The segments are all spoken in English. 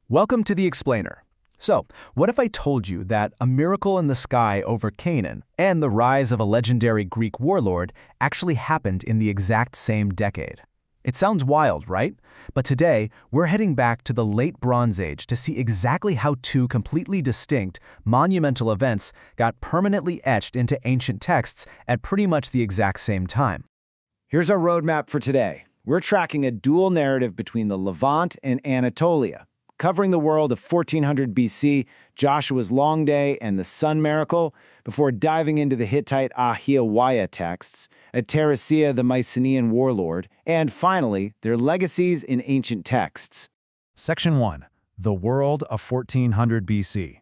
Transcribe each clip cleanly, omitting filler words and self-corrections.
Welcome to the Explainer. So, what if I told you that a miracle in the sky over Canaan and the rise of a legendary Greek warlord actually happened in the exact same decade? It sounds wild, right? But today, we're heading back to the late Bronze Age to see exactly how two completely distinct, monumental events got permanently etched into ancient texts at pretty much the exact same time. Here's our roadmap for today. We're tracking a dual narrative between the Levant and Anatolia, covering the world of 1400 BC, Joshua's long day, and the sun miracle, before diving into the Hittite Ahhiyawa texts, Attarsiyya the Mycenaean warlord, and finally, their legacies in ancient texts. Section 1. The World of 1400 BC.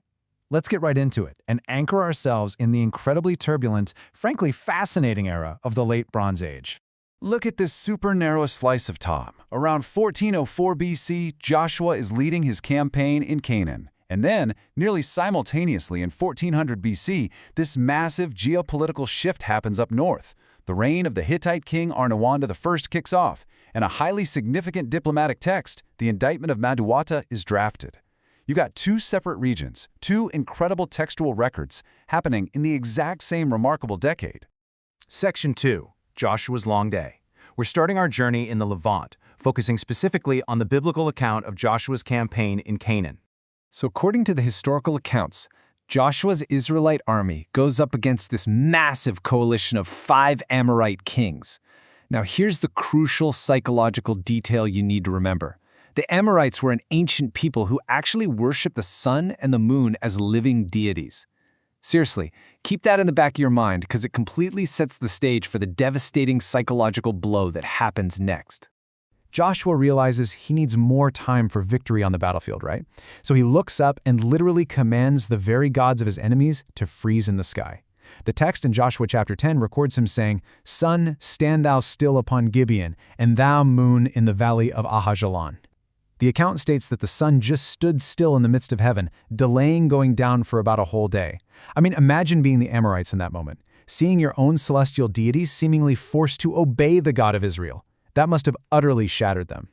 Let's get right into it and anchor ourselves in the incredibly turbulent, frankly fascinating era of the Late Bronze Age. Look at this super narrow slice of time. Around 1404 BC, Joshua is leading his campaign in Canaan. And then, nearly simultaneously in 1400 BC, this massive geopolitical shift happens up north. The reign of the Hittite king Arnawanda I kicks off, and a highly significant diplomatic text, the Indictment of Maduwata, is drafted. You got two separate regions, two incredible textual records, happening in the exact same remarkable decade. Section 2. Joshua's Long Day. We're starting our journey in the Levant, focusing specifically on the biblical account of Joshua's campaign in Canaan. So according to the historical accounts, Joshua's Israelite army goes up against this massive coalition of 5 Amorite kings. Now here's the crucial psychological detail you need to remember. The Amorites were an ancient people who actually worshiped the sun and the moon as living deities. Seriously, keep that in the back of your mind because it completely sets the stage for the devastating psychological blow that happens next. Joshua realizes he needs more time for victory on the battlefield, right? So he looks up and literally commands the very gods of his enemies to freeze in the sky. The text in Joshua chapter 10 records him saying, "Sun, stand thou still upon Gibeon, and thou moon in the valley of Ahajalon." The account states that the sun just stood still in the midst of heaven, delaying going down for about a whole day. I mean, imagine being the Amorites in that moment, seeing your own celestial deities seemingly forced to obey the God of Israel. That must have utterly shattered them.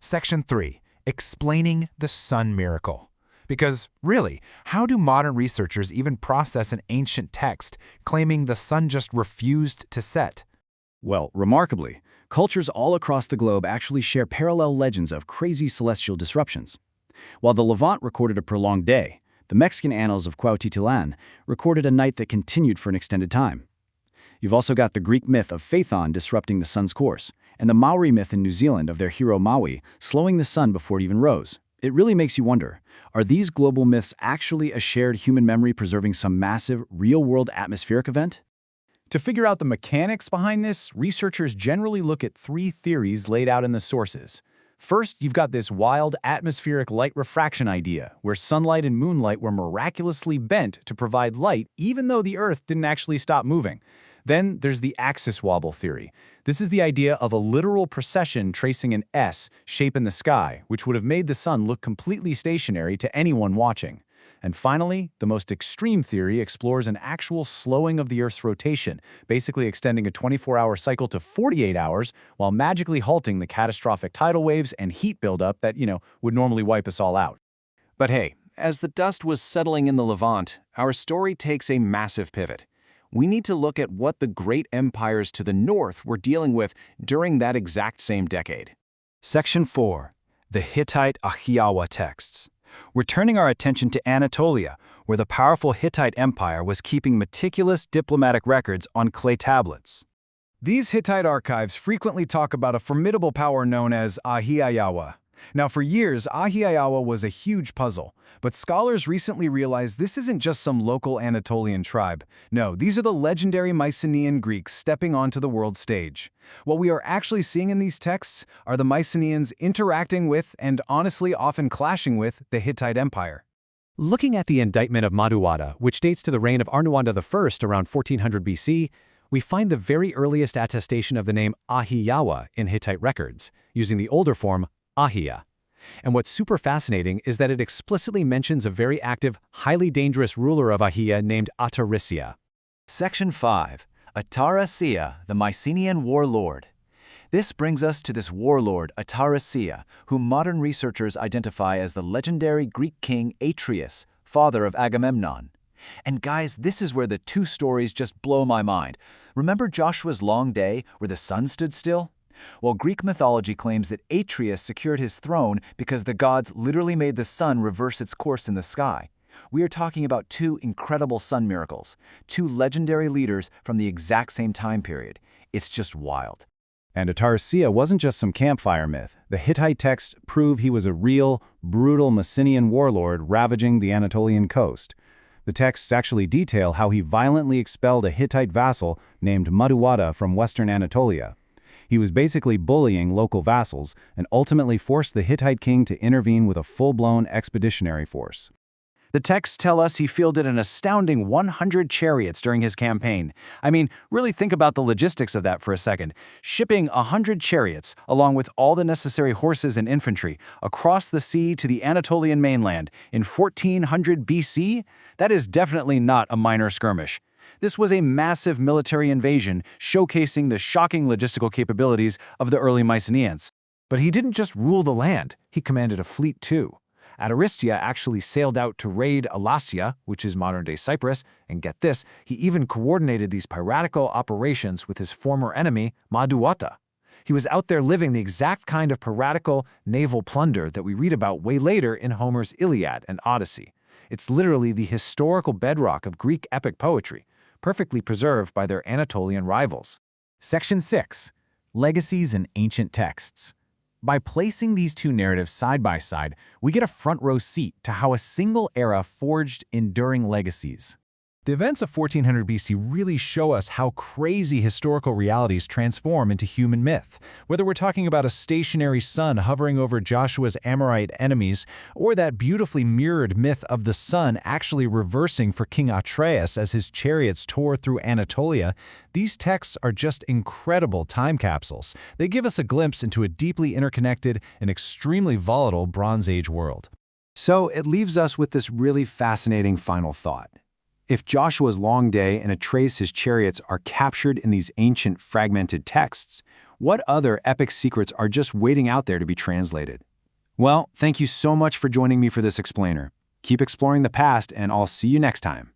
Section 3. Explaining the sun miracle. Because, really, how do modern researchers even process an ancient text claiming the sun just refused to set? Well, remarkably, cultures all across the globe actually share parallel legends of crazy celestial disruptions. While the Levant recorded a prolonged day, the Mexican annals of Cuautitlán recorded a night that continued for an extended time. You've also got the Greek myth of Phaethon disrupting the sun's course, and the Maori myth in New Zealand of their hero Maui slowing the sun before it even rose. It really makes you wonder, are these global myths actually a shared human memory preserving some massive, real-world atmospheric event? To figure out the mechanics behind this, researchers generally look at 3 theories laid out in the sources. First, you've got this wild atmospheric light refraction idea, where sunlight and moonlight were miraculously bent to provide light even though the Earth didn't actually stop moving. Then there's the axis wobble theory. This is the idea of a literal precession tracing an S shape in the sky, which would have made the sun look completely stationary to anyone watching. And finally, the most extreme theory explores an actual slowing of the Earth's rotation, basically extending a 24-hour cycle to 48 hours while magically halting the catastrophic tidal waves and heat buildup that, would normally wipe us all out. But hey, as the dust was settling in the Levant, our story takes a massive pivot. We need to look at what the great empires to the north were dealing with during that exact same decade. Section 4. The Hittite Ahhiyawa texts. We're turning our attention to Anatolia, where the powerful Hittite Empire was keeping meticulous diplomatic records on clay tablets. These Hittite archives frequently talk about a formidable power known as Ahhiyawa. Now, for years, Ahhiyawa was a huge puzzle, but scholars recently realized this isn't just some local Anatolian tribe. No, these are the legendary Mycenaean Greeks stepping onto the world stage. What we are actually seeing in these texts are the Mycenaeans interacting with, and honestly often clashing with, the Hittite Empire. Looking at the Indictment of Maduwata, which dates to the reign of Arnawanda I around 1400 BC, we find the very earliest attestation of the name Ahhiyawa in Hittite records, using the older form Ahhiya. And what's super fascinating is that it explicitly mentions a very active, highly dangerous ruler of Ahhiya named Attarsiyya. Section 5. Attarsiyya, the Mycenaean warlord. This brings us to this warlord, Attarsiyya, whom modern researchers identify as the legendary Greek king Atreus, father of Agamemnon. And guys, this is where the two stories just blow my mind. Remember Joshua's long day where the sun stood still? Well, Greek mythology claims that Atreus secured his throne because the gods literally made the sun reverse its course in the sky. We are talking about two incredible sun miracles, two legendary leaders from the exact same time period. It's just wild. And Attarsiyya wasn't just some campfire myth. The Hittite texts prove he was a real, brutal Mycenaean warlord ravaging the Anatolian coast. The texts actually detail how he violently expelled a Hittite vassal named Maduwada from western Anatolia. He was basically bullying local vassals and ultimately forced the Hittite king to intervene with a full-blown expeditionary force. The texts tell us he fielded an astounding 100 chariots during his campaign. I mean, really think about the logistics of that for a second. Shipping 100 chariots, along with all the necessary horses and infantry, across the sea to the Anatolian mainland in 1400 BC? That is definitely not a minor skirmish. This was a massive military invasion, showcasing the shocking logistical capabilities of the early Mycenaeans. But he didn't just rule the land, he commanded a fleet too. Attarsiyya actually sailed out to raid Attarsiyya, which is modern-day Cyprus, and get this, he even coordinated these piratical operations with his former enemy, Maduwada. He was out there living the exact kind of piratical naval plunder that we read about way later in Homer's Iliad and Odyssey. It's literally the historical bedrock of Greek epic poetry, perfectly preserved by their Anatolian rivals. Section 6. Legacies and Ancient Texts. By placing these two narratives side by side, we get a front-row seat to how a single era forged enduring legacies. The events of 1400 BC really show us how crazy historical realities transform into human myth. Whether we're talking about a stationary sun hovering over Joshua's Amorite enemies, or that beautifully mirrored myth of the sun actually reversing for King Atreus as his chariots tore through Anatolia, these texts are just incredible time capsules. They give us a glimpse into a deeply interconnected and extremely volatile Bronze Age world. So it leaves us with this really fascinating final thought. If Joshua's long day and Atreus' chariots are captured in these ancient fragmented texts, what other epic secrets are just waiting out there to be translated? Well, thank you so much for joining me for this explainer. Keep exploring the past, and I'll see you next time.